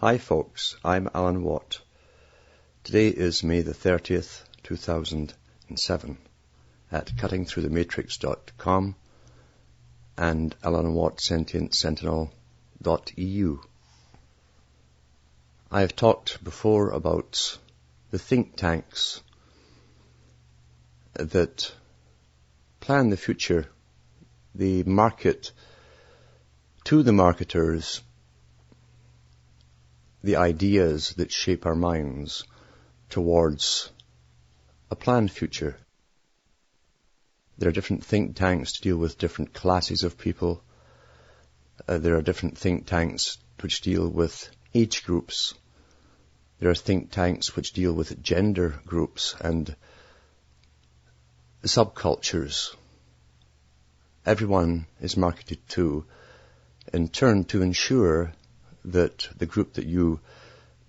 Hi folks, I'm Alan Watt. Today is May the 30th, 2007 at cuttingthroughthematrix.com and alanwattsentientsentinel.eu. I have talked before about the think tanks that plan the future. They market to the marketers the ideas that shape our minds towards a planned future. There are different think tanks to deal with different classes of people. There are different think tanks which deal with age groups. There are think tanks which deal with gender groups and subcultures. Everyone is marketed to, in turn, to ensure that the group that you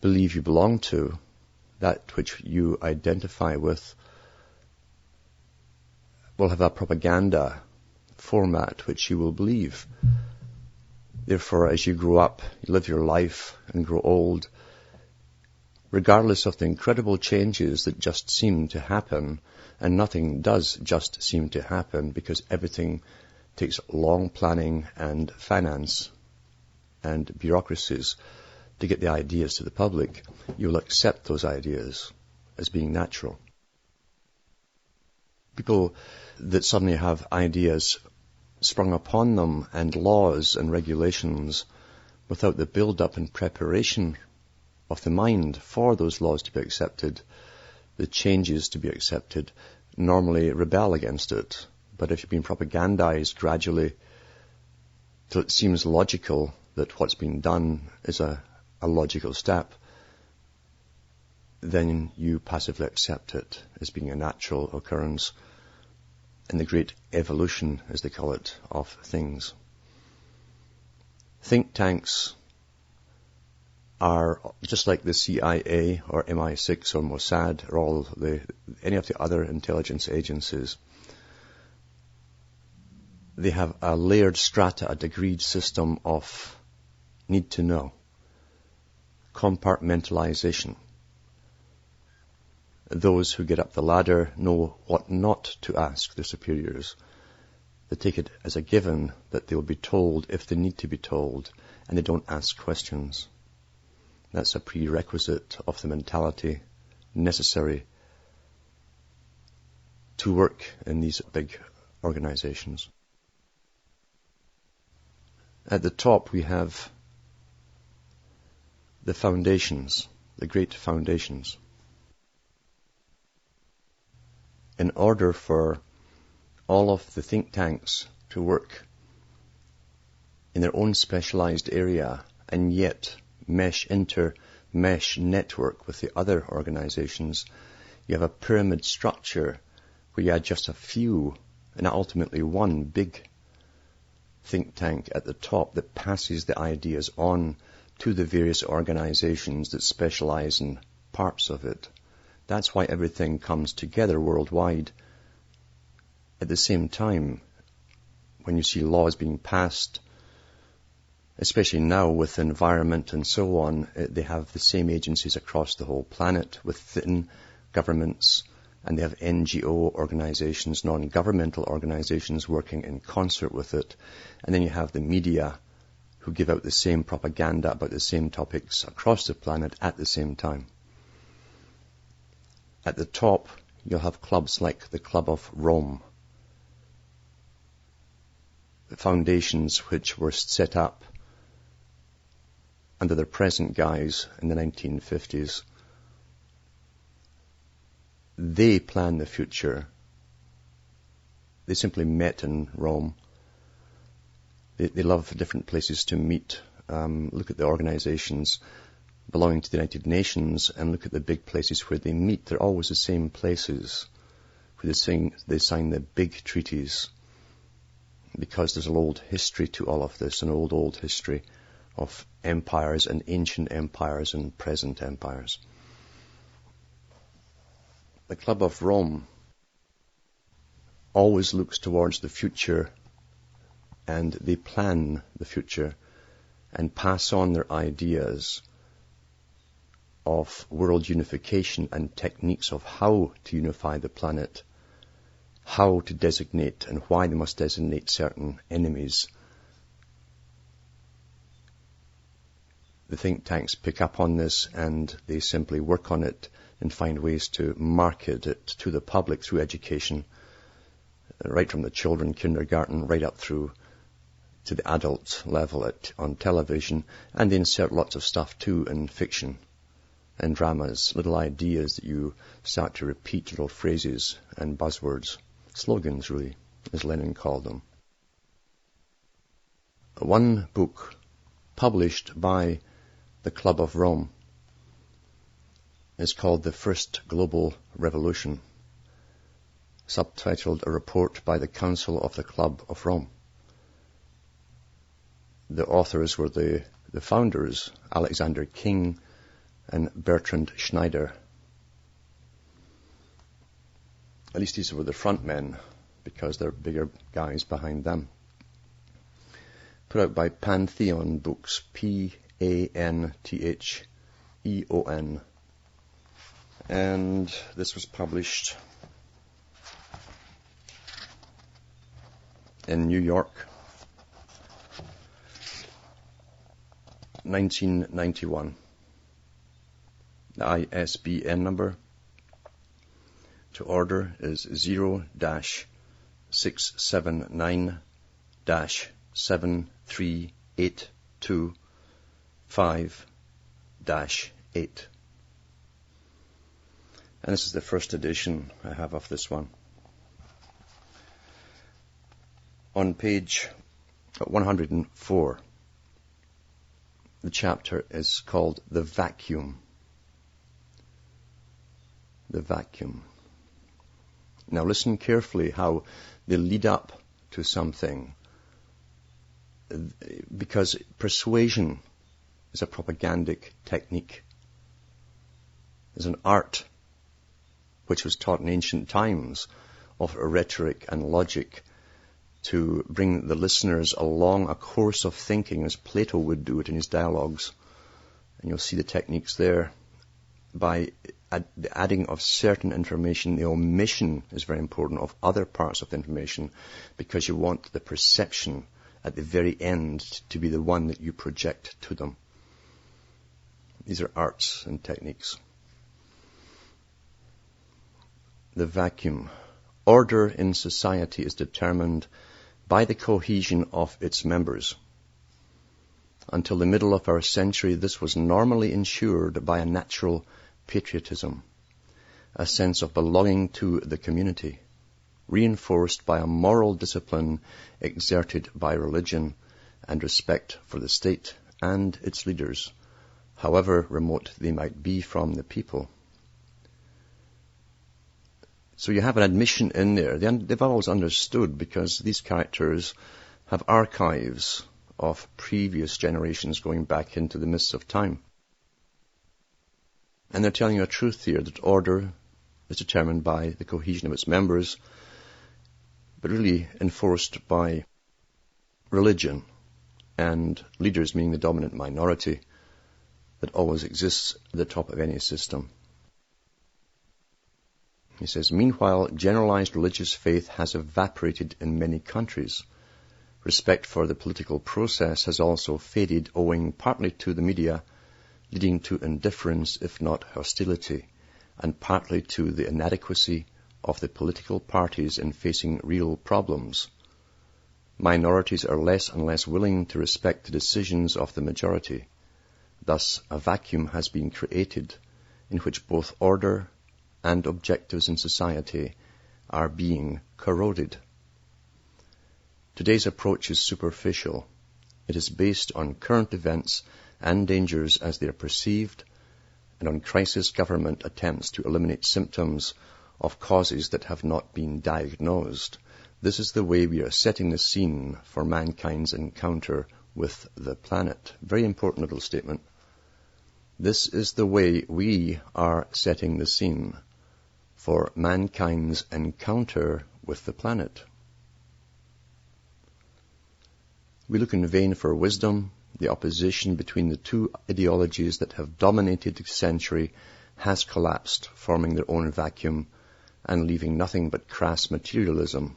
believe you belong to, that which you identify with, will have a propaganda format which you will believe. Therefore, as you grow up, you live your life and grow old, regardless of the incredible changes that just seem to happen, and nothing does just seem to happen because everything takes long planning and finance and bureaucracies to get the ideas to the public, you will accept those ideas as being natural. People that suddenly have ideas sprung upon them and laws and regulations without the build-up and preparation of the mind for those laws to be accepted, the changes to be accepted, normally rebel against it. But if you've been propagandized gradually till it seems logical that what's been done is a logical step, then you passively accept it as being a natural occurrence in the great evolution, as they call it, of things. Think tanks are just like the CIA or MI6 or Mossad or any of the other intelligence agencies. They have a layered strata, a degreed system of need to know. Compartmentalization. Those who get up the ladder know what not to ask their superiors. They take it as a given that they will be told if they need to be told, and they don't ask questions. That's a prerequisite of the mentality necessary to work in these big organizations. At the top we have the foundations, the great foundations. In order for all of the think tanks to work in their own specialized area and yet mesh network with the other organizations, you have a pyramid structure where you had just a few and ultimately one big think tank at the top that passes the ideas on to the various organizations that specialize in parts of it. That's why everything comes together worldwide at the same time. When you see laws being passed, especially now with the environment and so on, they have the same agencies across the whole planet within governments, and they have NGO organizations, non-governmental organizations working in concert with it. And then you have the media who give out the same propaganda about the same topics across the planet at the same time. At the top, you'll have clubs like the Club of Rome, the foundations which were set up under their present guise in the 1950s. They plan the future. They simply met in Rome. They love different places to meet. Look at the organizations belonging to the United Nations and look at the big places where they meet. They're always the same places where they sign the big treaties, because there's an old history to all of this, an old history of empires and ancient empires and present empires. The Club of Rome always looks towards the future, and they plan the future and pass on their ideas of world unification and techniques of how to unify the planet, how to designate and why they must designate certain enemies. The think tanks pick up on this and they simply work on it and find ways to market it to the public through education, right from the children, kindergarten, right up through to the adult level on television, and they insert lots of stuff too in fiction and dramas, little ideas that you start to repeat, little phrases and buzzwords, slogans really, as Lenin called them. One book published by the Club of Rome is called The First Global Revolution, subtitled A Report by the Council of the Club of Rome. The authors were the founders, Alexander King and Bertrand Schneider. At least these were the front men, because there are bigger guys behind them. Put out by Pantheon Books, Pantheon. And this was published in New York, 1991. The ISBN number to order is 0-679-73825-8. And this is the first edition I have of this one. On page 104, the chapter is called The Vacuum. The vacuum. Now listen carefully how they lead up to something, because persuasion is a propagandic technique. It's an art which was taught in ancient times of rhetoric and logic to bring the listeners along a course of thinking as Plato would do it in his dialogues. And you'll see the techniques there. By the adding of certain information, the omission is very important of other parts of the information, because you want the perception at the very end to be the one that you project to them. These are arts and techniques. The vacuum. Order in society is determined by the cohesion of its members. Until the middle of our century, this was normally ensured by a natural patriotism, a sense of belonging to the community, reinforced by a moral discipline exerted by religion and respect for the state and its leaders, however remote they might be from the people. So you have an admission in there. They've always understood, because these characters have archives of previous generations going back into the mists of time. And they're telling you a truth here, that order is determined by the cohesion of its members, but really enforced by religion and leaders, meaning the dominant minority that always exists at the top of any system. He says, meanwhile, generalized religious faith has evaporated in many countries. Respect for the political process has also faded, owing partly to the media, leading to indifference, if not hostility, and partly to the inadequacy of the political parties in facing real problems. Minorities are less and less willing to respect the decisions of the majority. Thus, a vacuum has been created in which both order and objectives in society are being corroded. Today's approach is superficial. It is based on current events and dangers as they are perceived, and on crisis government attempts to eliminate symptoms of causes that have not been diagnosed. This is the way we are setting the scene for mankind's encounter with the planet. Very important little statement. This is the way we are setting the scene for mankind's encounter with the planet. We look in vain for wisdom, The opposition between the two ideologies that have dominated the century has collapsed, forming their own vacuum and leaving nothing but crass materialism.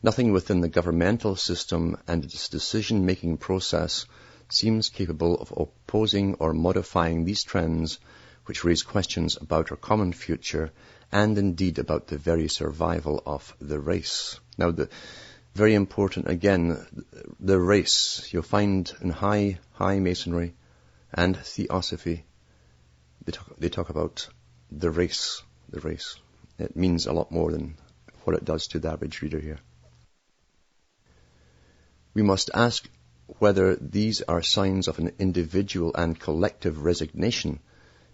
Nothing within the governmental system and its decision-making process seems capable of opposing or modifying these trends, which raise questions about our common future and indeed about the very survival of the race. Now, very important again, the race. You'll find in high Masonry and Theosophy, they talk about the race. It means a lot more than what it does to the average reader here. We must ask whether these are signs of an individual and collective resignation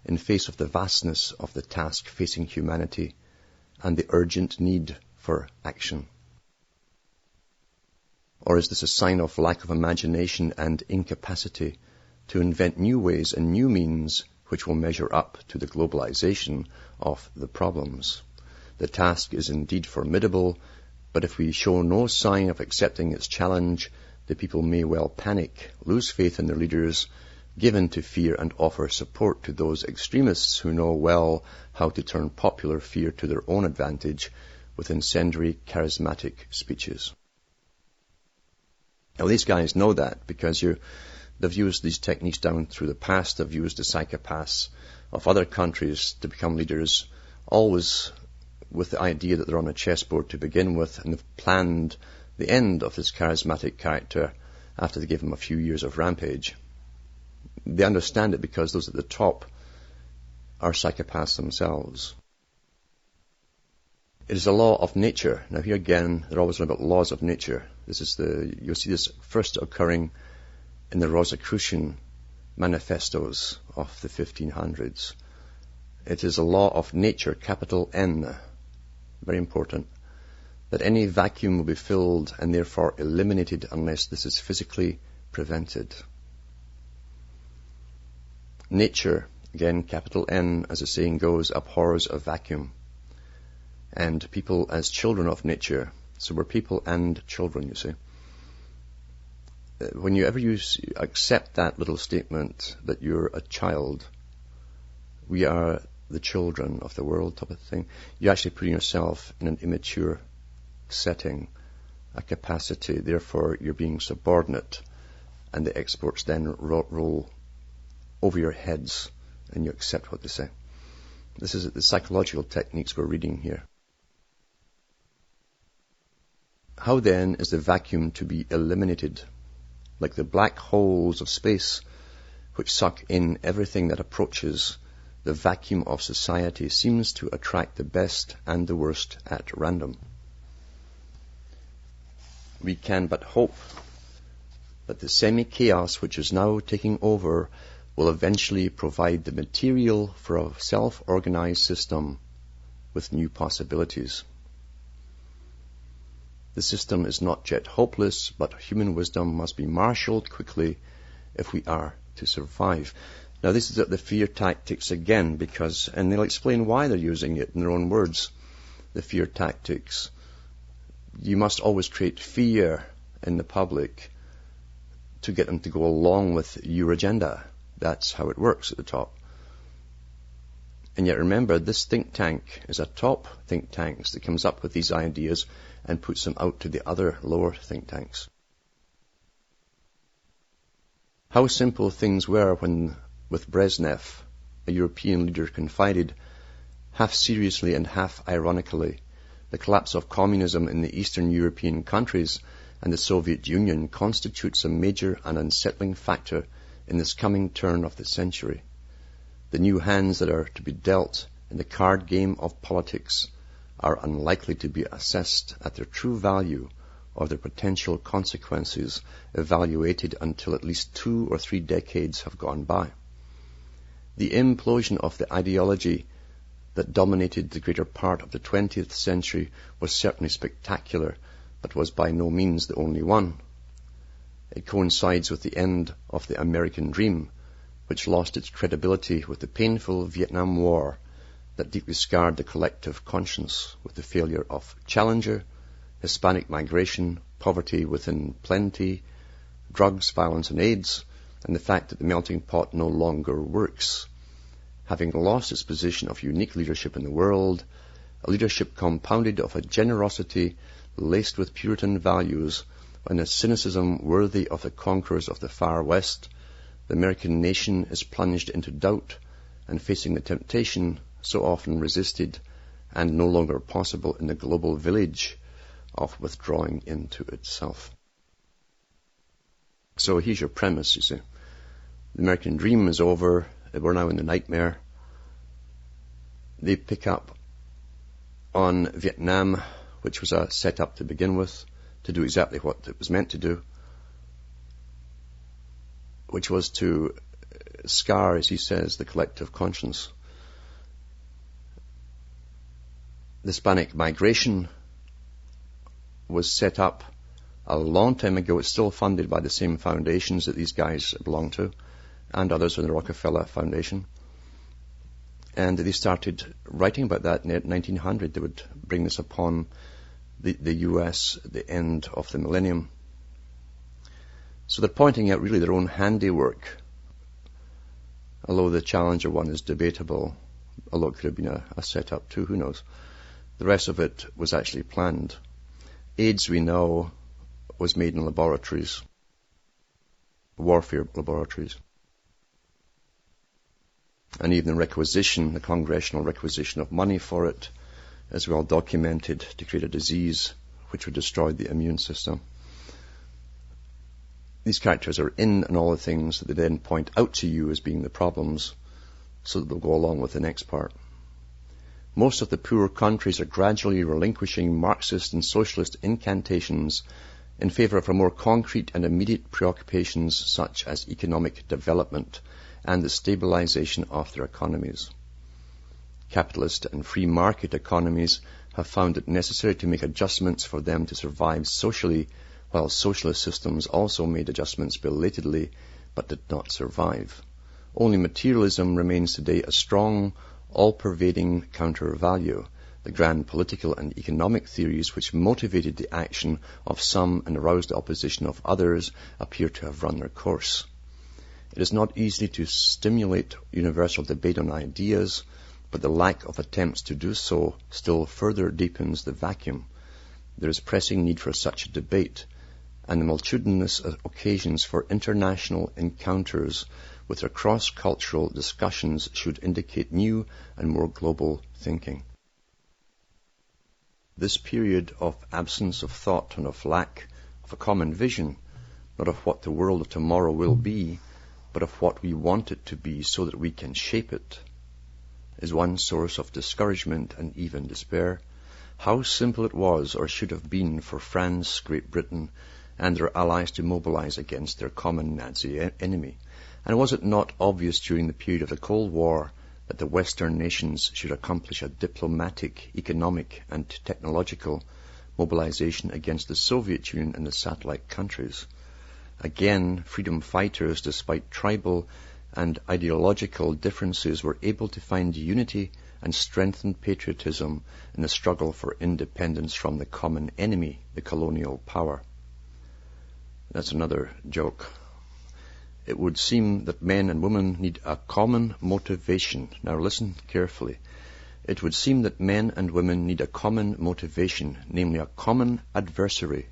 in face of the vastness of the task facing humanity and the urgent need for action. Or is this a sign of lack of imagination and incapacity to invent new ways and new means which will measure up to the globalization of the problems? The task is indeed formidable, but if we show no sign of accepting its challenge, the people may well panic, lose faith in their leaders, give in to fear and offer support to those extremists who know well how to turn popular fear to their own advantage with incendiary, charismatic speeches. Now these guys know that because they've used these techniques down through the past. They've used the psychopaths of other countries to become leaders, always with the idea that they're on a chessboard to begin with, and they've planned the end of this charismatic character after they give him a few years of rampage. They understand it because those at the top are psychopaths themselves. It is a law of nature. Now here again, they're always about laws of nature. You'll see this first occurring in the Rosicrucian manifestos of the 1500s. It is a law of nature, capital N, very important, that any vacuum will be filled and therefore eliminated unless this is physically prevented. Nature, again, capital N, as the saying goes, abhors a vacuum. And people as children of nature, so we're people and children, you see. Whenever you accept that little statement that you're a child, we are the children of the world type of thing, you're actually putting yourself in an immature setting, a capacity, therefore you're being subordinate, and the experts then roll over your heads and you accept what they say. This is the psychological techniques we're reading here. How then is the vacuum to be eliminated? Like the black holes of space which suck in everything that approaches, the vacuum of society seems to attract the best and the worst at random. We can but hope that the semi-chaos which is now taking over will eventually provide the material for a self-organized system with new possibilities. The system is not yet hopeless, but human wisdom must be marshaled quickly if we are to survive. Now this is the fear tactics again, and they'll explain why they're using it in their own words, the fear tactics. You must always create fear in the public to get them to go along with your agenda. That's how it works at the top. And yet remember, this think tank is a top think tank that comes up with these ideas and puts them out to the other lower think tanks. How simple things were when, with Brezhnev, a European leader, confided, half seriously and half ironically, the collapse of communism in the Eastern European countries and the Soviet Union constitutes a major and unsettling factor in this coming turn of the century. The new hands that are to be dealt in the card game of politics are unlikely to be assessed at their true value or their potential consequences evaluated until at least 2 or 3 decades have gone by. The implosion of the ideology that dominated the greater part of the 20th century was certainly spectacular, but was by no means the only one. It coincides with the end of the American dream, which lost its credibility with the painful Vietnam War that deeply scarred the collective conscience, with the failure of Challenger, Hispanic migration, poverty within plenty, drugs, violence and AIDS, and the fact that the melting pot no longer works. Having lost its position of unique leadership in the world, a leadership compounded of a generosity laced with Puritan values and a cynicism worthy of the conquerors of the far west, the American nation is plunged into doubt and facing the temptation so often resisted and no longer possible in the global village of withdrawing into itself. So here's your premise, you see. The American dream is over. We're now in the nightmare. They pick up on Vietnam, which was a set-up to begin with, to do exactly what it was meant to do, which was to scar, as he says, the collective conscience. The Hispanic migration was set up a long time ago. It's still funded by the same foundations that these guys belong to, and others in the Rockefeller Foundation. And they started writing about that in 1900. They would bring this upon the US at the end of the millennium. So they're pointing out really their own handiwork, although the Challenger one is debatable, although it could have been a setup too, who knows. The rest of it was actually planned. AIDS, we know, was made in laboratories, warfare laboratories. And even the requisition, the congressional requisition of money for it, is well documented to create a disease which would destroy the immune system. These characters are in all the things that they then point out to you as being the problems, so that they'll go along with the next part. Most of the poor countries are gradually relinquishing Marxist and socialist incantations in favor of a more concrete and immediate preoccupations such as economic development and the stabilization of their economies. Capitalist and free market economies have found it necessary to make adjustments for them to survive socially, while socialist systems also made adjustments belatedly but did not survive. Only materialism remains today a strong, all-pervading counter-value. The grand political and economic theories which motivated the action of some and aroused the opposition of others appear to have run their course. It is not easy to stimulate universal debate on ideas, but the lack of attempts to do so still further deepens the vacuum. There is pressing need for such a debate, and the multitudinous occasions for international encounters with their cross-cultural discussions should indicate new and more global thinking. This period of absence of thought and of lack of a common vision, not of what the world of tomorrow will be, but of what we want it to be so that we can shape it, is one source of discouragement and even despair. How simple it was or should have been for France, Great Britain, and their allies to mobilize against their common Nazi enemy. And was it not obvious during the period of the Cold War that the Western nations should accomplish a diplomatic, economic, and technological mobilization against the Soviet Union and the satellite countries? Again, freedom fighters, despite tribal and ideological differences, were able to find unity and strengthen patriotism in the struggle for independence from the common enemy, the colonial power. That's another joke. It would seem that men and women need a common motivation. Now listen carefully. It would seem that men and women need a common motivation, namely a common adversary,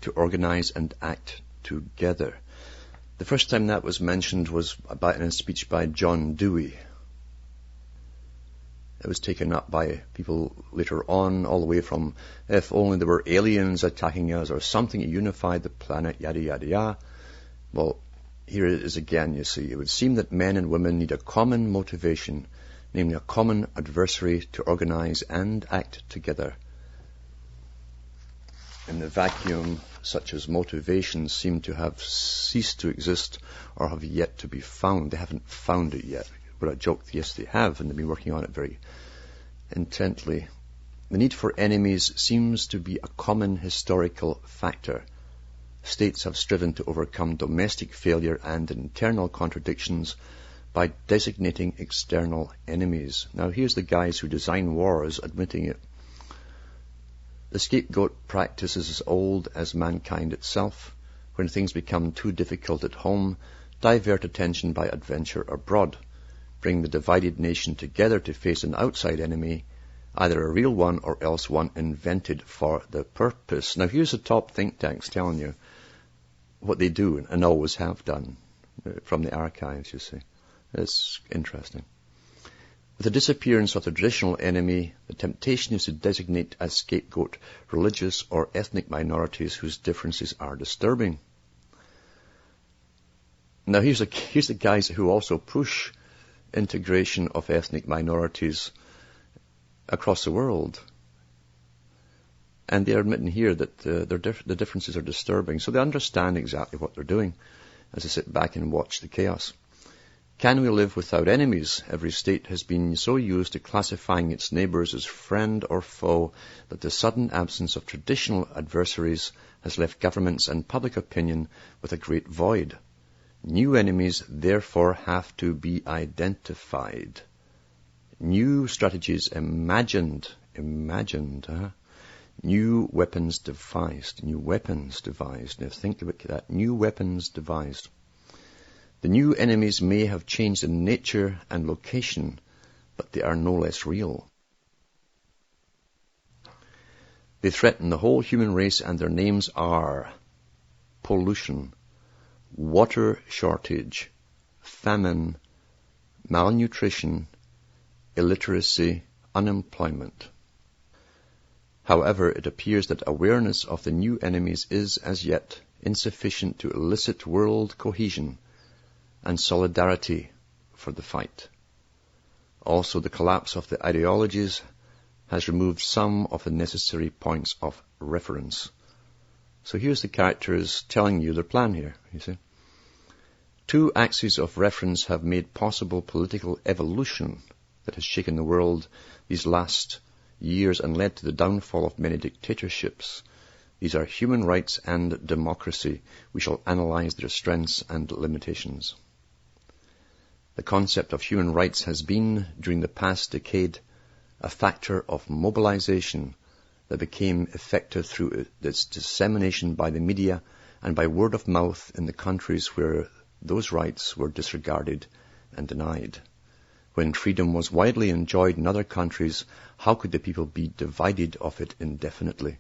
to organize and act together. The first time that was mentioned was in a speech by John Dewey. It was taken up by people later on, all the way from if only there were aliens attacking us or something to unify the planet, yada, yada, yada. Well, here it is again, you see. It would seem that men and women need a common motivation, namely a common adversary to organize and act together. In the vacuum, such as motivations seem to have ceased to exist or have yet to be found. They haven't found it yet. But I joked, yes, they have, and they've been working on it very intently. The need for enemies seems to be a common historical factor. States have striven to overcome domestic failure and internal contradictions by designating external enemies. Now here's the guys who design wars admitting it. The scapegoat practice is as old as mankind itself. When things become too difficult at home, divert attention by adventure abroad. Bring the divided nation together to face an outside enemy, either a real one or else one invented for the purpose. Now here's the top think tanks telling you what they do and always have done from the archives, you see. It's interesting. With the disappearance of the traditional enemy, the temptation is to designate as scapegoat religious or ethnic minorities whose differences are disturbing. Now here's the guys who also push integration of ethnic minorities across the world. And they're admitting here that the differences are disturbing. So they understand exactly what they're doing as they sit back and watch the chaos. Can we live without enemies? Every state has been so used to classifying its neighbours as friend or foe that the sudden absence of traditional adversaries has left governments and public opinion with a great void. New enemies therefore have to be identified. New strategies imagined. New weapons devised. Now think about that. New weapons devised. The new enemies may have changed in nature and location, but they are no less real. They threaten the whole human race, and their names are pollution, water shortage, famine, malnutrition, illiteracy, unemployment. However, it appears that awareness of the new enemies is as yet insufficient to elicit world cohesion and solidarity for the fight. Also, the collapse of the ideologies has removed some of the necessary points of reference. So here's the characters telling you their plan here, you see. Two axes of reference have made possible political evolution that has shaken the world these last years and led to the downfall of many dictatorships. These are human rights and democracy. We shall analyze their strengths and limitations. The concept of human rights has been, during the past decade, a factor of mobilization that became effective through its dissemination by the media and by word of mouth in the countries where those rights were disregarded and denied. When freedom was widely enjoyed in other countries, how could the people be divided of it indefinitely?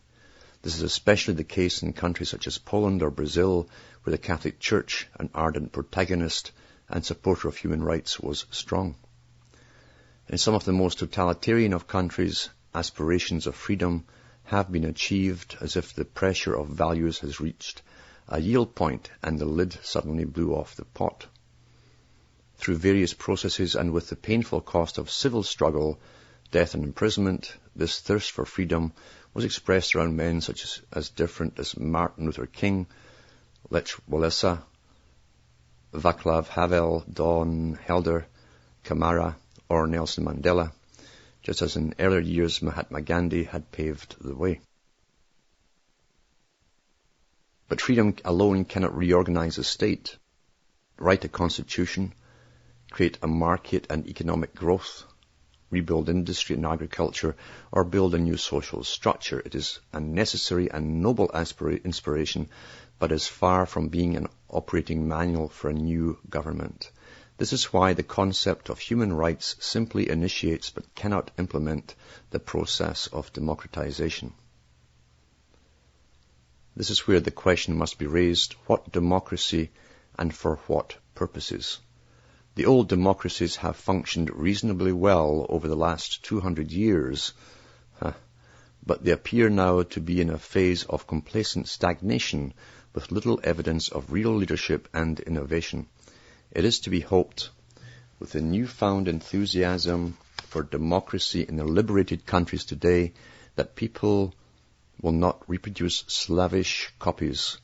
This is especially the case in countries such as Poland or Brazil, where the Catholic Church, an ardent protagonist and supporter of human rights, was strong. In some of the most totalitarian of countries, aspirations of freedom have been achieved as if the pressure of values has reached a yield point and the lid suddenly blew off the pot. Through various processes and with the painful cost of civil struggle, death and imprisonment, this thirst for freedom was expressed around men such as different as Martin Luther King, Lech Walesa, Václav Havel, Don Helder, Kamara, or Nelson Mandela, just as in earlier years Mahatma Gandhi had paved the way. But freedom alone cannot reorganize a state, write a constitution, create a market and economic growth, rebuild industry and agriculture, or build a new social structure. It is a necessary and noble inspiration, but is far from being an operating manual for a new government. This is why the concept of human rights simply initiates but cannot implement the process of democratization. This is where the question must be raised: what democracy and for what purposes? The old democracies have functioned reasonably well over the last 200 years, but they appear now to be in a phase of complacent stagnation with little evidence of real leadership and innovation. It is to be hoped, with the newfound enthusiasm for democracy in the liberated countries today, that people will not reproduce slavish copies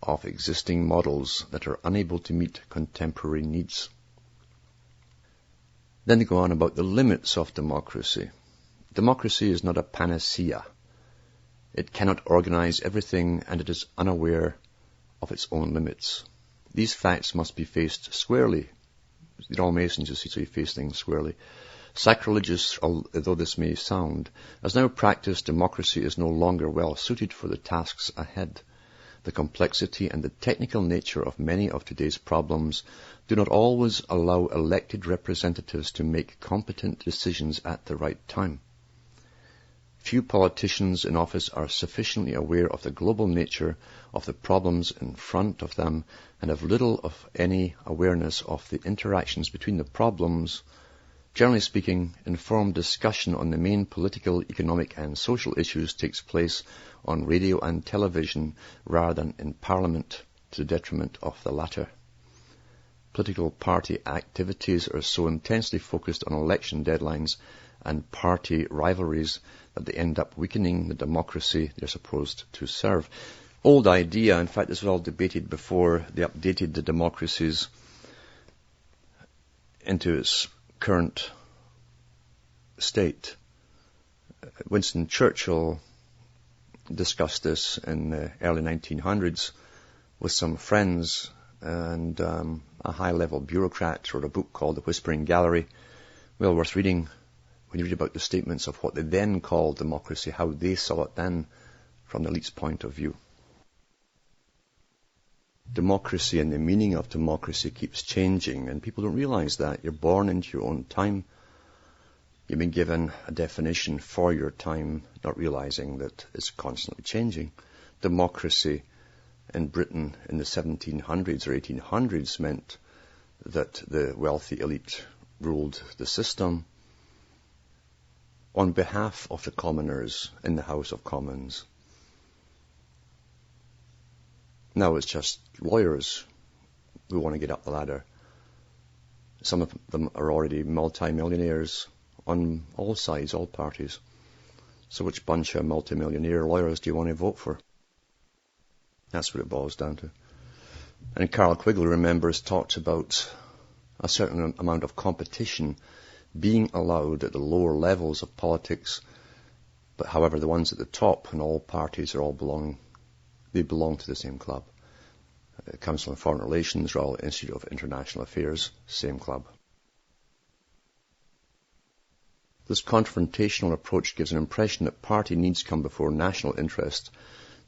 of existing models that are unable to meet contemporary needs. Then they go on about the limits of democracy. Democracy is not a panacea. It cannot organize everything, and it is unaware of its own limits. These facts must be faced squarely. They're all Masons, you see, so you face things squarely. Sacrilegious, although this may sound, as now practiced, democracy is no longer well suited for the tasks ahead. The complexity and the technical nature of many of today's problems do not always allow elected representatives to make competent decisions at the right time. Few politicians in office are sufficiently aware of the global nature of the problems in front of them and have little of any awareness of the interactions between the problems. Generally speaking, informed discussion on the main political, economic and social issues takes place on radio and television rather than in Parliament, to the detriment of the latter. Political party activities are so intensely focused on election deadlines and party rivalries that they end up weakening the democracy they're supposed to serve. Old idea, in fact this was all debated before they updated the democracies into its current state. Winston Churchill discussed this in the early 1900s with some friends, and a high-level bureaucrat wrote a book called The Whispering Gallery. Well worth reading when you read about the statements of what they then called democracy, how they saw it then from the elite's point of view. Democracy and the meaning of democracy keeps changing, and people don't realize that. You're born into your own time. You've been given a definition for your time, not realizing that it's constantly changing. Democracy in Britain in the 1700s or 1800s meant that the wealthy elite ruled the system on behalf of the commoners in the House of Commons. Now it's just lawyers who want to get up the ladder. Some of them are already multi-millionaires on all sides, all parties. So which bunch of multi-millionaire lawyers do you want to vote for? That's what it boils down to. And Carl Quigley, remembers, talks about a certain amount of competition being allowed at the lower levels of politics, but however the ones at the top and all parties are all belong to the same club. Council on Foreign Relations, Royal Institute of International Affairs, same club. This confrontational approach gives an impression that party needs come before national interest.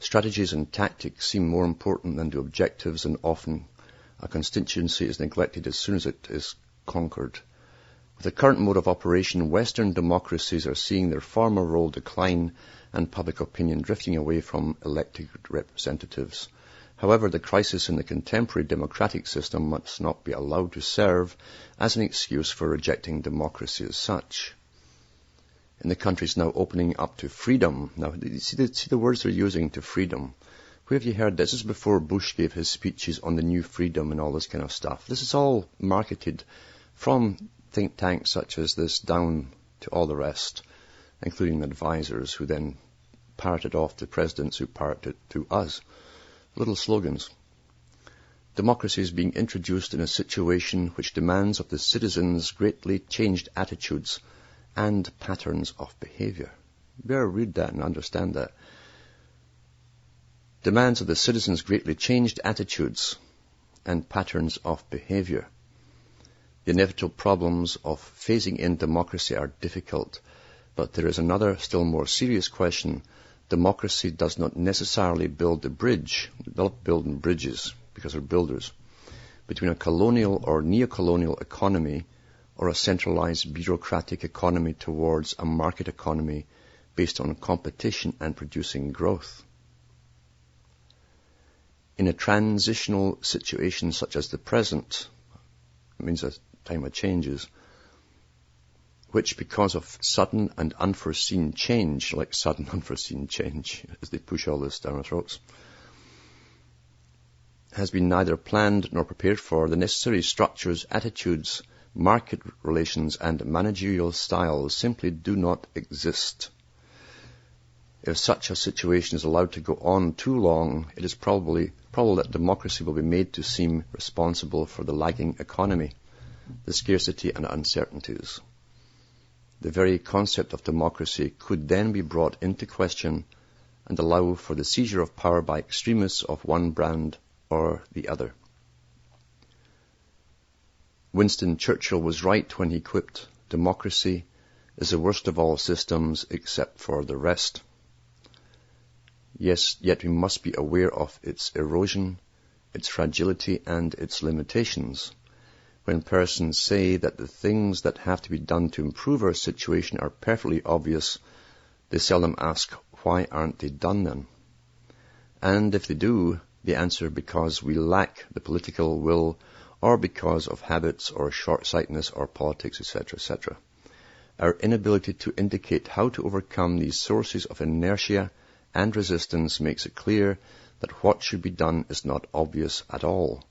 Strategies and tactics seem more important than the objectives, and often a constituency is neglected as soon as it is conquered. With the current mode of operation, Western democracies are seeing their former role decline and public opinion drifting away from elected representatives. However, the crisis in the contemporary democratic system must not be allowed to serve as an excuse for rejecting democracy as such. In the countries now opening up to freedom, now see the words they're using, to freedom. Where have you heard this? This is before Bush gave his speeches on the new freedom and all this kind of stuff. This is all marketed from think tanks such as this down to all the rest, including advisors who then parroted off to presidents who parroted to us. Little slogans. Democracy is being introduced in a situation which demands of the citizens greatly changed attitudes and patterns of behavior. You better read that and understand that. Demands of the citizens greatly changed attitudes and patterns of behavior. The inevitable problems of phasing in democracy are difficult, but there is another, still more serious question. Democracy does not necessarily build the bridge, building bridges, because we're builders, between a colonial or neo-colonial economy or a centralized bureaucratic economy towards a market economy based on competition and producing growth. In a transitional situation such as the present, it means a time of changes, which because of sudden and unforeseen change, like sudden unforeseen change, as they push all this down our throats, has been neither planned nor prepared for, the necessary structures, attitudes, market relations and managerial styles simply do not exist. If such a situation is allowed to go on too long, it is probable that democracy will be made to seem responsible for the lagging economy, the scarcity and uncertainties. The very concept of democracy could then be brought into question and allow for the seizure of power by extremists of one brand or the other. Winston Churchill was right when he quipped, "Democracy is the worst of all systems except for the rest." Yes, yet we must be aware of its erosion, its fragility, and its limitations. When persons say that the things that have to be done to improve our situation are perfectly obvious, they seldom ask, why aren't they done then? And if they do, they answer because we lack the political will, or because of habits or short-sightedness or politics, etc., etc. Our inability to indicate how to overcome these sources of inertia and resistance makes it clear that what should be done is not obvious at all.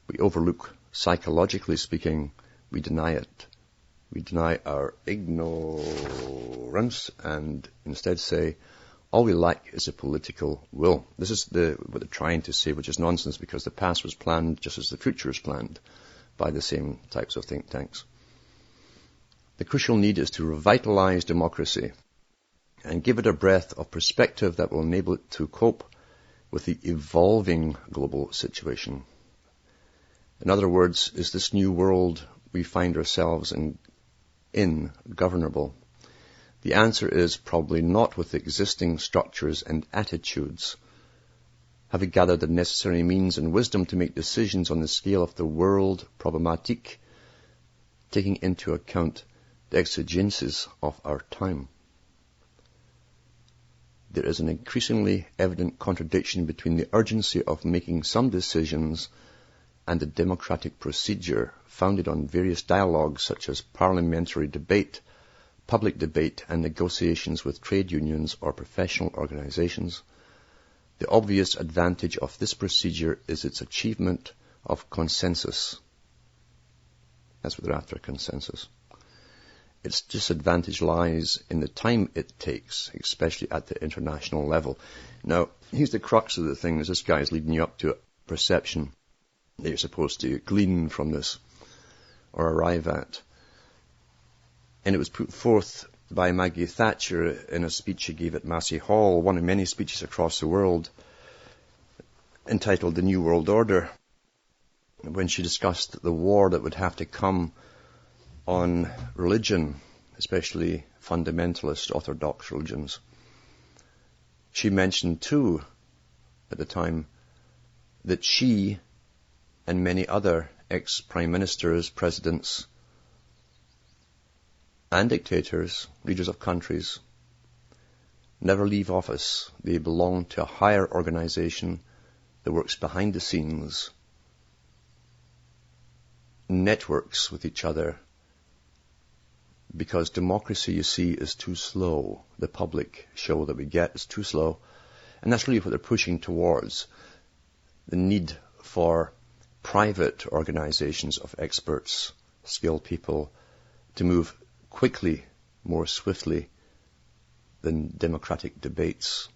We overlook, psychologically speaking, we deny it. We deny our ignorance and instead say, all we lack is a political will. This is what they're trying to say, which is nonsense because the past was planned just as the future is planned by the same types of think tanks. The crucial need is to revitalize democracy and give it a breath of perspective that will enable it to cope with the evolving global situation. In other words, is this new world we find ourselves in governable? The answer is probably not with existing structures and attitudes. Have we gathered the necessary means and wisdom to make decisions on the scale of the world problematique, taking into account the exigencies of our time? There is an increasingly evident contradiction between the urgency of making some decisions and the democratic procedure founded on various dialogues such as parliamentary debate, public debate, and negotiations with trade unions or professional organizations. The obvious advantage of this procedure is its achievement of consensus. That's what they're after, consensus. Its disadvantage lies in the time it takes, especially at the international level. Now, here's the crux of the thing, is this guy is leading you up to a perception that you're supposed to glean from this or arrive at. And it was put forth by Maggie Thatcher in a speech she gave at Massey Hall, one of many speeches across the world, entitled The New World Order, when she discussed the war that would have to come on religion, especially fundamentalist orthodox religions. She mentioned too, at the time, that she and many other ex-prime ministers, presidents, and dictators, leaders of countries, never leave office. They belong to a higher organization that works behind the scenes, networks with each other, because democracy, you see, is too slow. The public show that we get is too slow. And that's really what they're pushing towards, the need for private organizations of experts, skilled people, to move quickly, more swiftly than democratic debates.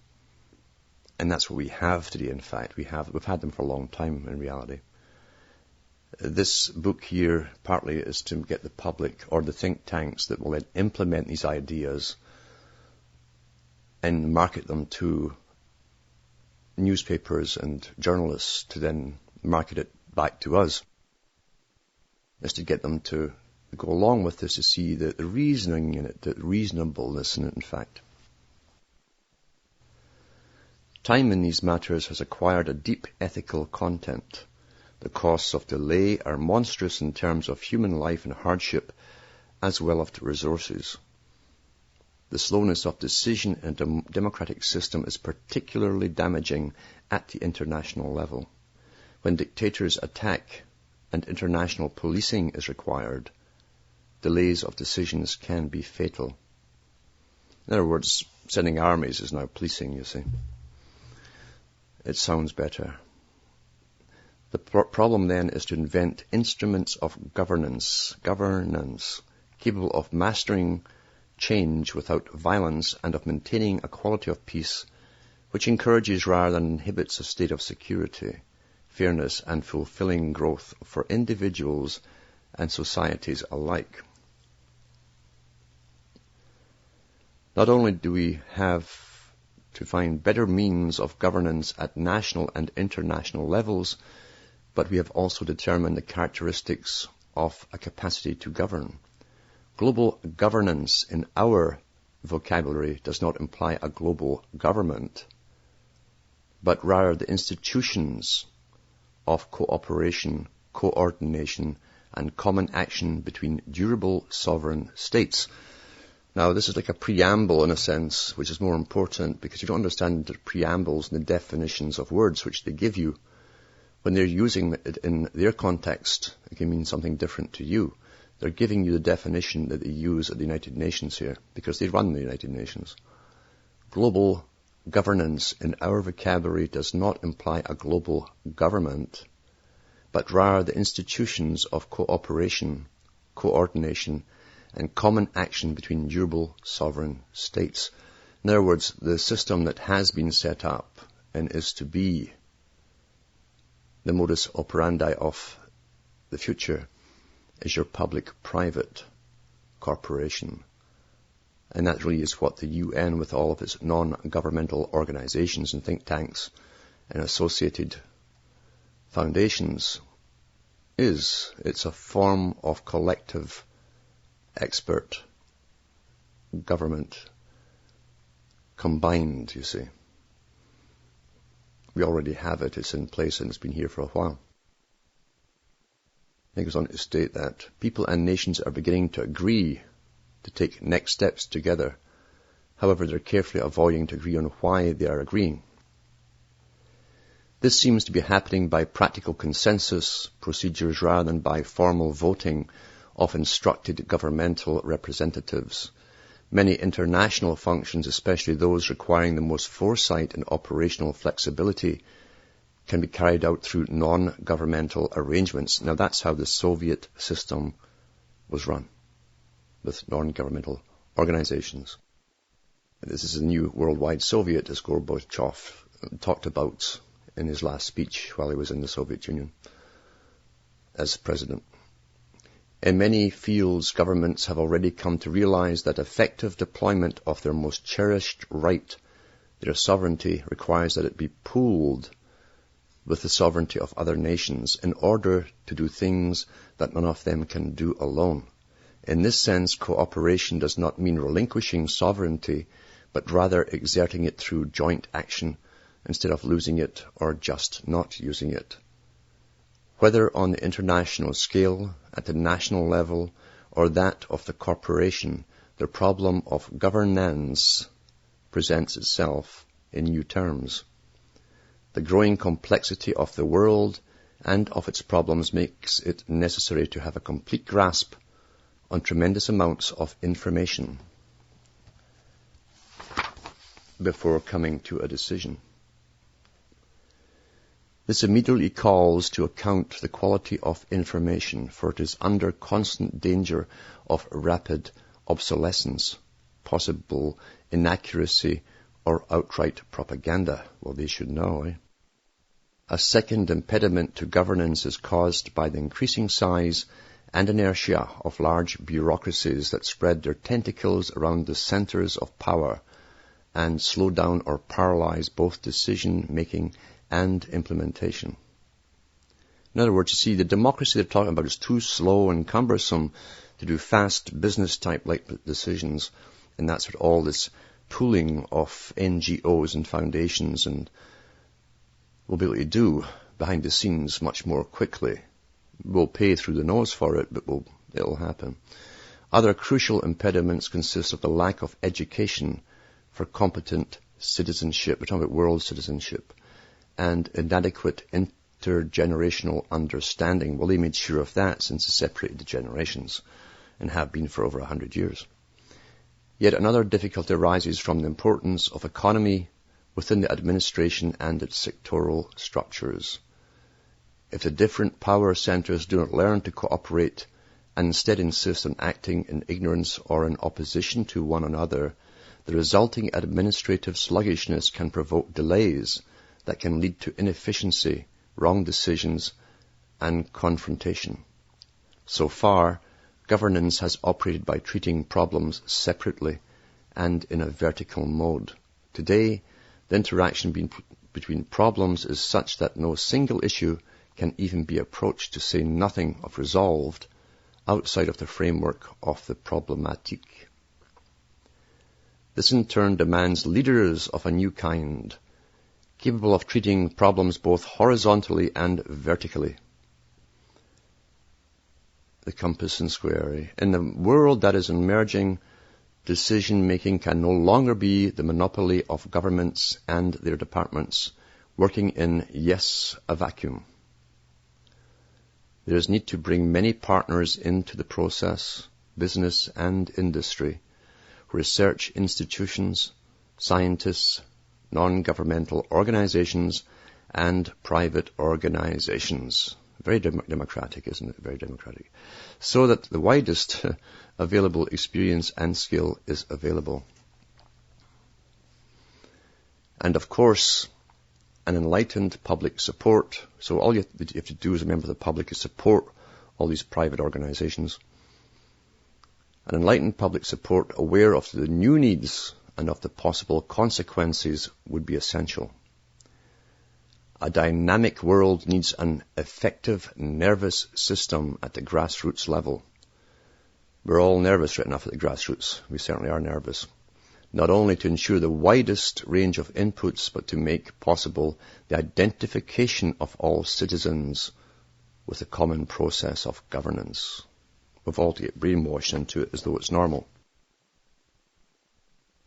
And that's what we have today, in fact. We've had them for a long time, in reality. This book here partly is to get the public or the think tanks that will implement these ideas and market them to newspapers and journalists to then market it back to us. Is to get them to go along with this, to see the reasoning in it, the reasonableness in it, in fact. Time in these matters has acquired a deep ethical content. The costs of delay are monstrous in terms of human life and hardship, as well as the resources. The slowness of decision in a democratic system is particularly damaging at the international level. When dictators attack and international policing is required, delays of decisions can be fatal. In other words, sending armies is now policing, you see. It sounds better. The problem then is to invent instruments of governance, capable of mastering change without violence and of maintaining a quality of peace which encourages rather than inhibits a state of security, fairness and fulfilling growth for individuals and societies alike. Not only do we have to find better means of governance at national and international levels, but we have also determined the characteristics of a capacity to govern. Global governance in our vocabulary does not imply a global government. but rather the institutions of cooperation, coordination, and common action between durable sovereign states. Now, this is like a preamble in a sense, which is more important because you don't understand the preambles and the definitions of words which they give you. When they're using it in their context, it can mean something different to you. They're giving you the definition that they use at the United Nations here, because they run the United Nations. Global governance in our vocabulary does not imply a global government, but rather the institutions of cooperation, coordination, and common action between durable sovereign states. In other words, the system that has been set up and is to be the modus operandi of the future is your public-private corporation. And that really is what the UN, with all of its non-governmental organizations and think tanks and associated foundations, is. It's a form of collective expert government combined, you see. We already have it. It's in place and it's been here for a while. It goes on to state that people and nations are beginning to agree to take next steps together. However, they're carefully avoiding to agree on why they are agreeing. This seems to be happening by practical consensus procedures rather than by formal voting of instructed governmental representatives. Many international functions, especially those requiring the most foresight and operational flexibility, can be carried out through non-governmental arrangements. Now that's how the Soviet system was run, with non-governmental organizations. This is a new worldwide Soviet, as Gorbachev talked about in his last speech while he was in the Soviet Union as president. In many fields, governments have already come to realize that effective deployment of their most cherished right, their sovereignty, requires that it be pooled with the sovereignty of other nations in order to do things that none of them can do alone. In this sense, cooperation does not mean relinquishing sovereignty, but rather exerting it through joint action instead of losing it or just not using it. Whether on the international scale, at the national level, or that of the corporation, the problem of governance presents itself in new terms. The growing complexity of the world and of its problems makes it necessary to have a complete grasp on tremendous amounts of information before coming to a decision. This immediately calls to account the quality of information, for it is under constant danger of rapid obsolescence, possible inaccuracy, or outright propaganda. Well, they should know, eh? A second impediment to governance is caused by the increasing size and inertia of large bureaucracies that spread their tentacles around the centers of power and slow down or paralyze both decision-making and implementation. In other words, you see, the democracy they're talking about is too slow and cumbersome to do fast business-type like decisions, and that's what all this pooling of NGOs and foundations and will be able to do behind the scenes much more quickly. We'll pay through the nose for it, but it'll happen. Other crucial impediments consist of the lack of education for competent citizenship. We're talking about world citizenship. And inadequate intergenerational understanding. Well, they made sure of that since they separated the generations and have been for over 100 years. Yet another difficulty arises from the importance of economy within the administration and its sectoral structures. If the different power centers do not learn to cooperate and instead insist on acting in ignorance or in opposition to one another, the resulting administrative sluggishness can provoke delays that can lead to inefficiency, wrong decisions, and confrontation. So far, governance has operated by treating problems separately and in a vertical mode. Today, the interaction between problems is such that no single issue can even be approached, to say nothing of resolved, outside of the framework of the problematique. This in turn demands leaders of a new kind, capable of treating problems both horizontally and vertically. The compass and square. In the world that is emerging, decision-making can no longer be the monopoly of governments and their departments, working in, yes, a vacuum. There is need to bring many partners into the process, business and industry, research institutions, scientists, non-governmental organizations, and private organizations. Very democratic, isn't it? Very democratic. So that the widest available experience and skill is available. And of course, an enlightened public support. So all you have to do as a member of the public is support all these private organizations. An enlightened public support aware of the new needs and of the possible consequences would be essential. A dynamic world needs an effective nervous system at the grassroots level. We're all nervous right enough at the grassroots. We certainly are nervous. Not only to ensure the widest range of inputs, but to make possible the identification of all citizens with a common process of governance. We've all to get brainwashed into it as though it's normal.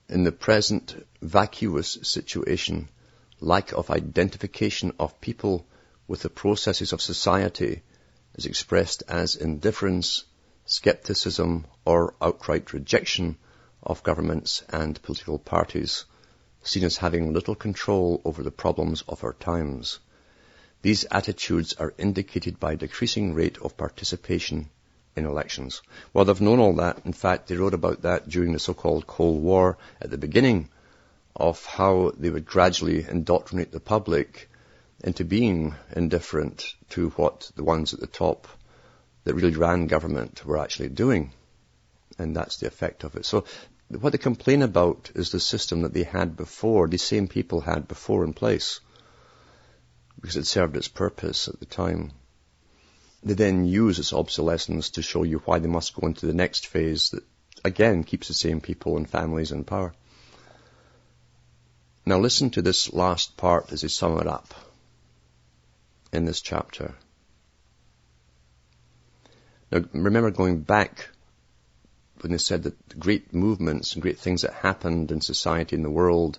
In the present vacuous situation, lack of identification of people with the processes of society is expressed as indifference, skepticism, or outright rejection of governments and political parties, seen as having little control over the problems of our times. These attitudes are indicated by a decreasing rate of participation in elections. Well, they've known all that. In fact, they wrote about that during the so-called Cold War at the beginning, of how they would gradually indoctrinate the public into being indifferent to what the ones at the top that really ran government were actually doing. And that's the effect of it. So what they complain about is the system that they had before, these same people had before in place, because it served its purpose at the time. They then use its obsolescence to show you why they must go into the next phase that, again, keeps the same people and families in power. Now listen to this last part as they sum it up in this chapter. Now remember going back when they said that the great movements and great things that happened in society, in the world,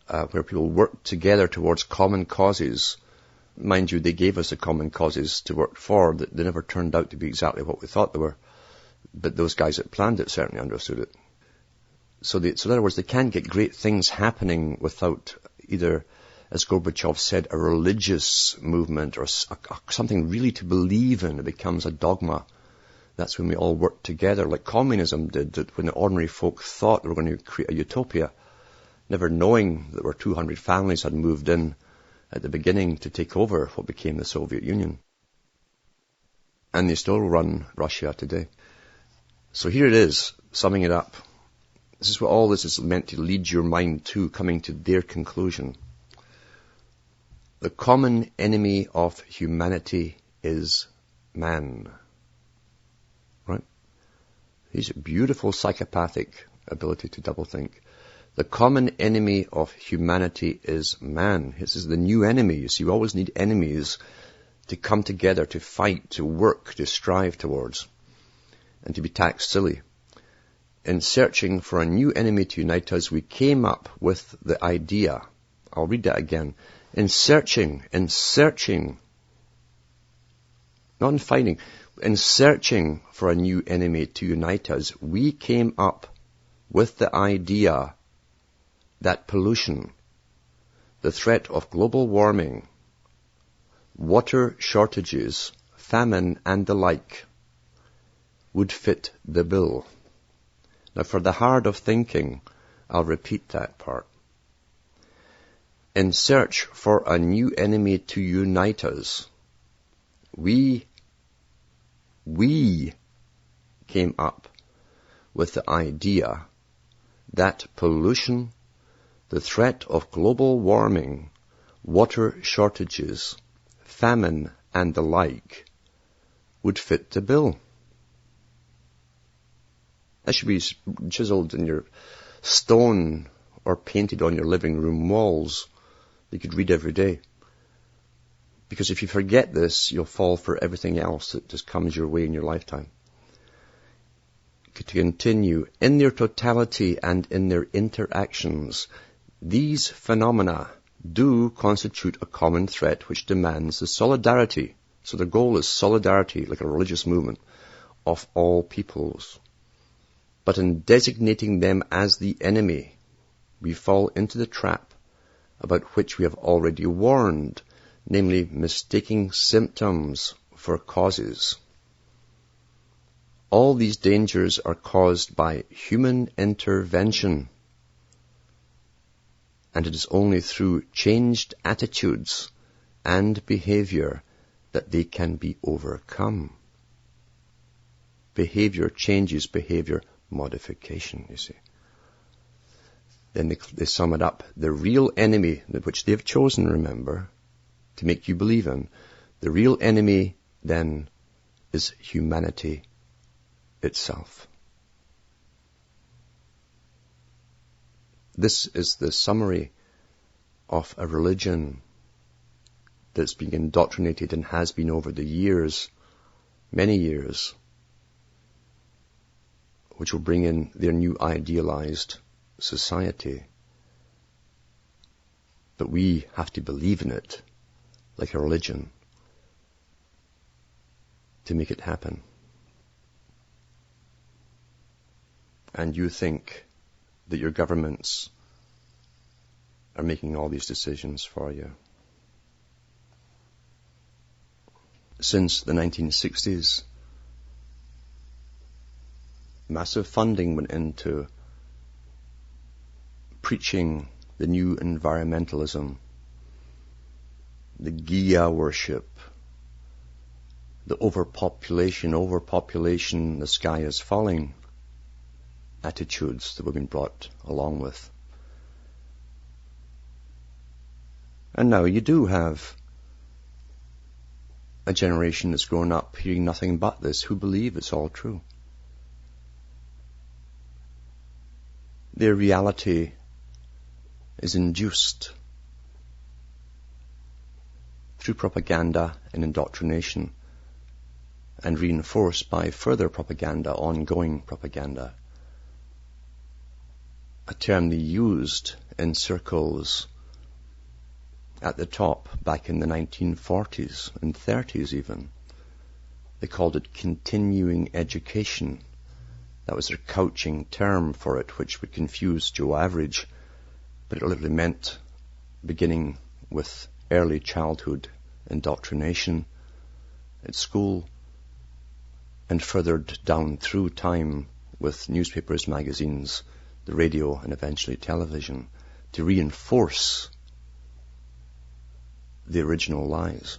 where people worked together towards common causes. Mind you, they gave us the common causes to work for. They never turned out to be exactly what we thought they were. But those guys that planned it certainly understood it. So in other words, they can't get great things happening without either, as Gorbachev said, a religious movement or something really to believe in. It becomes a dogma. That's when we all work together, like communism did, that when the ordinary folk thought they were going to create a utopia, never knowing that 200 families had moved in at the beginning to take over what became the Soviet Union. And they still run Russia today. So here it is, summing it up. This is what all this is meant to lead your mind to, coming to their conclusion. The common enemy of humanity is man. Right? He's a beautiful psychopathic ability to double think. The common enemy of humanity is man. This is the new enemy. You see, we always need enemies to come together, to fight, to work, to strive towards, and to be taxed silly. In searching for a new enemy to unite us, we came up with the idea. I'll read that again. In searching, not in finding, in searching for a new enemy to unite us, we came up with the idea that pollution, the threat of global warming, water shortages, famine, and the like would fit the bill. Now, for the hard of thinking, I'll repeat that part. In search for a new enemy to unite us, we came up with the idea that pollution, the threat of global warming, water shortages, famine, and the like would fit the bill. That should be chiseled in your stone or painted on your living room walls. you could read every day. Because if you forget this, you'll fall for everything else that just comes your way in your lifetime. To continue, in their totality and in their interactions, these phenomena do constitute a common threat which demands the solidarity. So the goal is solidarity, like a religious movement, of all peoples. But in designating them as the enemy, we fall into the trap about which we have already warned, namely mistaking symptoms for causes. All these dangers are caused by human intervention, and it is only through changed attitudes and behavior that they can be overcome. Behavior changes, behavior modification, you see. Then they sum it up. The real enemy, which they've chosen, remember, to make you believe in, the real enemy then is humanity itself. This is the summary of a religion that's been indoctrinated and has been over the years, many years, which will bring in their new idealized society. But we have to believe in it like a religion to make it happen. And you think that your governments are making all these decisions for you. Since the 1960s, massive funding went into preaching the new environmentalism, the Gaia worship, the overpopulation, the sky is falling attitudes that we've been brought along with. And now you do have a generation that's grown up hearing nothing but this, who believe it's all true. Their reality is induced through propaganda and indoctrination, and reinforced by further propaganda, ongoing propaganda. A term they used in circles at the top back in the 1940s and 30s even. They called it continuing education. That was their couching term for it, which would confuse Joe Average, but it literally meant beginning with early childhood indoctrination at school and furthered down through time with newspapers, magazines, the radio, and eventually television to reinforce the original lies.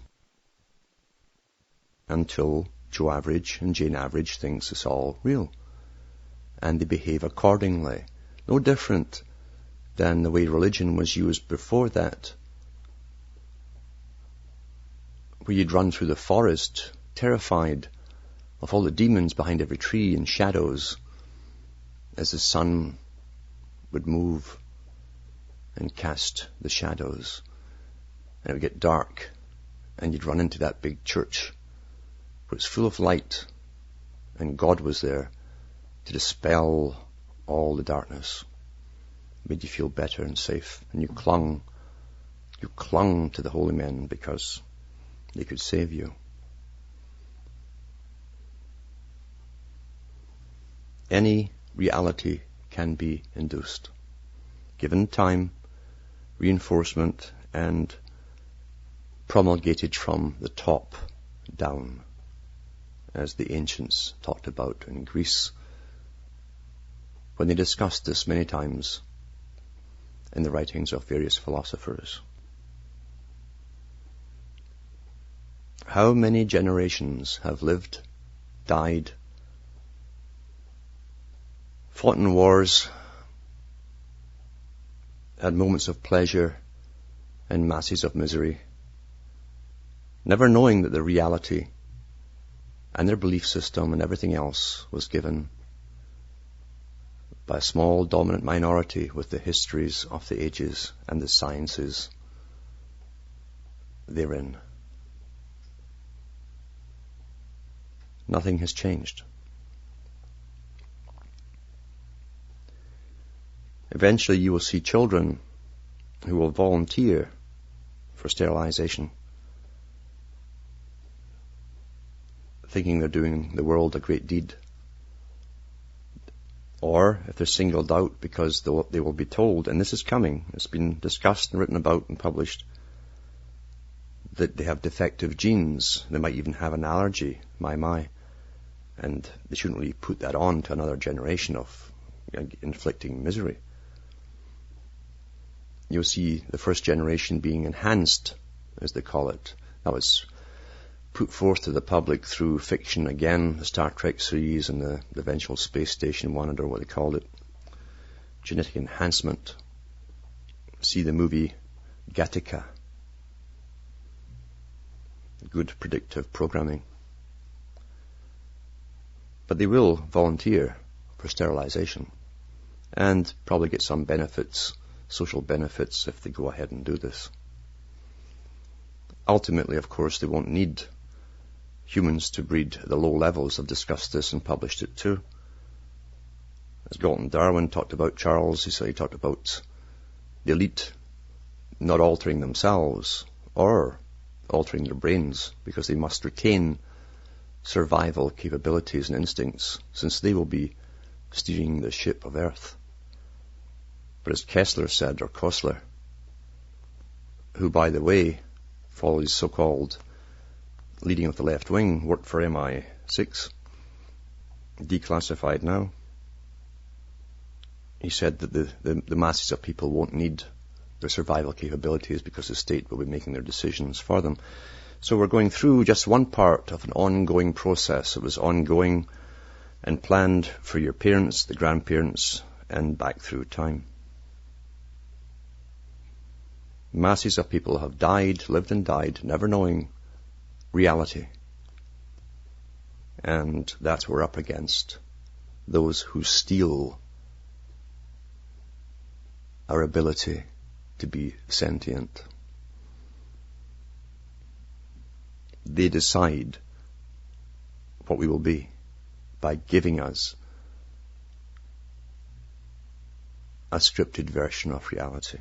Until Joe Average and Jane Average thinks it's all real. And they behave accordingly. No different than the way religion was used before that, where you'd run through the forest terrified of all the demons behind every tree and shadows as the sun would move and cast the shadows. And it would get dark, and you'd run into that big church where it's full of light, and God was there to dispel all the darkness. It made you feel better and safe, and you clung to the holy men because they could save you. Any reality can be induced, given time, reinforcement, and promulgated from the top down, as the ancients talked about in Greece, when they discussed this many times in the writings of various philosophers. How many generations have lived, died, fought in wars, had moments of pleasure and masses of misery, never knowing that the reality and their belief system and everything else was given by a small dominant minority with the histories of the ages and the sciences therein. Nothing has changed. Eventually you will see children who will volunteer for sterilization, thinking they're doing the world a great deed. Or if they're singled out because they will be told, and this is coming, it's been discussed and written about and published, that they have defective genes. They might even have an allergy, my. And they shouldn't really put that on to another generation of inflicting misery. You'll see the first generation being enhanced, as they call it. That was put forth to the public through fiction again, the Star Trek series and the eventual space station one, or what they called it. Genetic enhancement. See the movie Gattaca. Good predictive programming. But they will volunteer for sterilization and probably get some benefits, social benefits, if they go ahead and do this. Ultimately, of course, they won't need humans to breed the low levels. I've discussed this and published it too. As Galton Darwin talked about Charles, he talked about the elite not altering themselves or altering their brains because they must retain survival capabilities and instincts, since they will be steering the ship of Earth. But as Kessler said, or Kostler, who, by the way, follows so-called leading of the left wing, worked for MI6, declassified now. He said that the masses of people won't need their survival capabilities because the state will be making their decisions for them. So we're going through just one part of an ongoing process. It was ongoing and planned for your parents, the grandparents, and back through time. Masses of people have died, lived and died, never knowing reality. And that's what we're up against. Those who steal our ability to be sentient. They decide what we will be by giving us a scripted version of reality.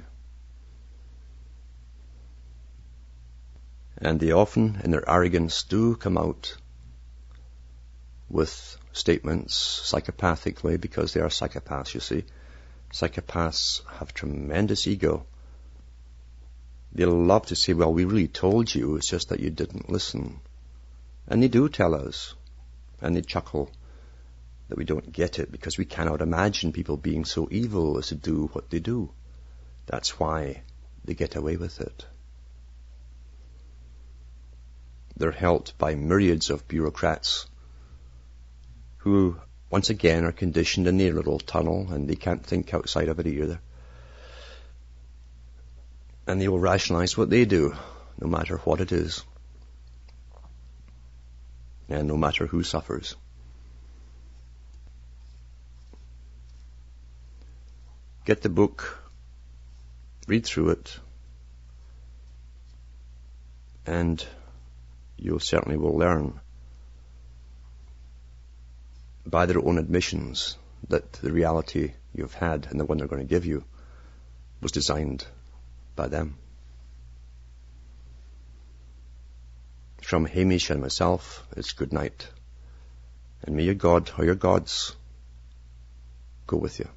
And they often, in their arrogance, do come out with statements psychopathically, because they are psychopaths, you see. Psychopaths have tremendous ego. They'll love to say, well, we really told you, it's just that you didn't listen. And they do tell us. And they chuckle that we don't get it, because we cannot imagine people being so evil as to do what they do. That's why they get away with it. They're helped by myriads of bureaucrats who, once again, are conditioned in their little tunnel, and they can't think outside of it either. And they will rationalize what they do, no matter what it is, and no matter who suffers. Get the book, read through it, and you certainly will learn by their own admissions that the reality you've had and the one they're going to give you was designed by them. From Hamish and myself, it's good night. And may your God or your gods go with you.